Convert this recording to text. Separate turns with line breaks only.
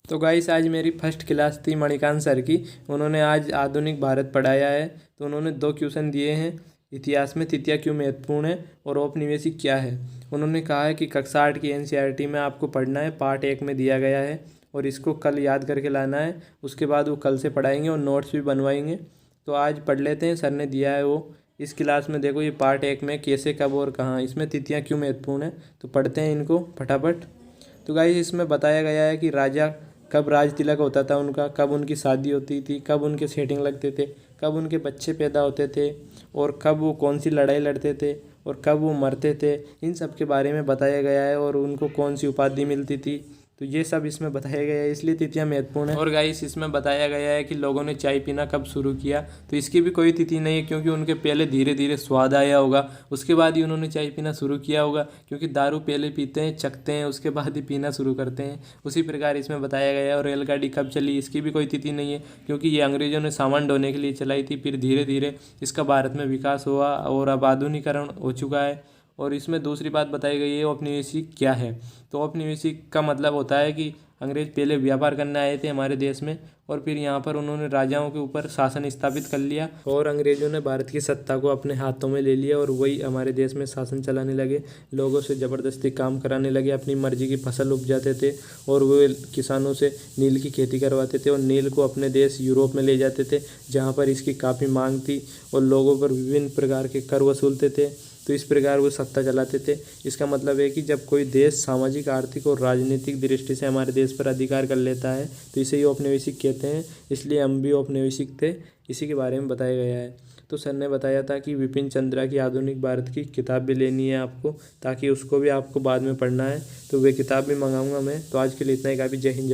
तो गाइस आज मेरी फर्स्ट क्लास थी मणिकांत सर की। उन्होंने आज आधुनिक भारत पढ़ाया है। तो उन्होंने 2 क्वेश्चन दिए हैं, इतिहास में तृतीया क्यों महत्वपूर्ण है और औपनिवेशिक क्या है। उन्होंने कहा है कि कक्षा 8 की एनसीईआरटी में आपको पढ़ना है, पार्ट 1 में दिया गया है और इसको कल याद करके लाना है। उसके बाद वो कल से पढ़ाएंगे और नोट्स भी बनवाएंगे। तो आज पढ़ लेते हैं, सर ने दिया है वो। इस क्लास में देखो, ये पार्ट 1 में कैसे, कब और कहाँ, इसमें तिथियाँ क्यों महत्वपूर्ण है। तो पढ़ते हैं इनको फटाफट। तो गाइस इसमें बताया गया है कि राजा कब राज तिलक होता था उनका, कब उनकी शादी होती थी, कब उनके सेटिंग लगते थे, कब उनके बच्चे पैदा होते थे और कब वो कौन सी लड़ाई लड़ते थे और कब वो मरते थे। इन सब के बारे में बताया गया है और उनको कौन सी उपाधि मिलती थी। तो ये सब इसमें बताया गया है, इसलिए तिथियां महत्वपूर्ण है। और गाइस इसमें बताया गया है कि लोगों ने चाय पीना कब शुरू किया। तो इसकी भी कोई तिथि नहीं है, क्योंकि उनके पहले धीरे धीरे स्वाद आया होगा, उसके बाद ही उन्होंने चाय पीना शुरू किया होगा। क्योंकि दारू पहले पीते हैं, चखते हैं, उसके बाद ही पीना शुरू करते हैं। उसी प्रकार इसमें बताया गया है। और रेलगाड़ी कब चली, इसकी भी कोई तिथि नहीं है, क्योंकि ये अंग्रेज़ों ने सामान ढोने के लिए चलाई थी। फिर धीरे धीरे इसका भारत में विकास हुआ और अब आधुनिकरण हो चुका है। और इसमें दूसरी बात बताई गई है, औपनिवेशिक क्या है। तो औपनिवेशिक का मतलब होता है कि अंग्रेज पहले व्यापार करने आए थे हमारे देश में और फिर यहाँ पर उन्होंने राजाओं के ऊपर शासन स्थापित कर लिया और अंग्रेजों ने भारत की सत्ता को अपने हाथों में ले लिया और वही हमारे देश में शासन चलाने लगे। लोगों से ज़बरदस्ती काम कराने लगे, अपनी मर्जी की फसल उपजाते थे और वे किसानों से नील की खेती करवाते थे और नील को अपने देश यूरोप में ले जाते थे, जहाँ पर इसकी काफ़ी मांग थी और लोगों पर विभिन्न प्रकार के कर वसूलते थे। तो इस प्रकार वो सत्ता चलाते थे। इसका मतलब है कि जब कोई देश सामाजिक, आर्थिक और राजनीतिक दृष्टि से हमारे देश पर अधिकार कर लेता है तो इसे ही औपनिवेशिक कहते हैं। इसलिए हम भी औपनिवेशिक थे, इसी के बारे में बताया गया है। तो सर ने बताया था कि विपिन चंद्रा की आधुनिक भारत की किताब भी लेनी है आपको, ताकि उसको भी आपको बाद में पढ़ना है। तो वे किताब भी मंगाऊंगा मैं। तो आज के लिए इतना ही काफ़ी। जय हिंद।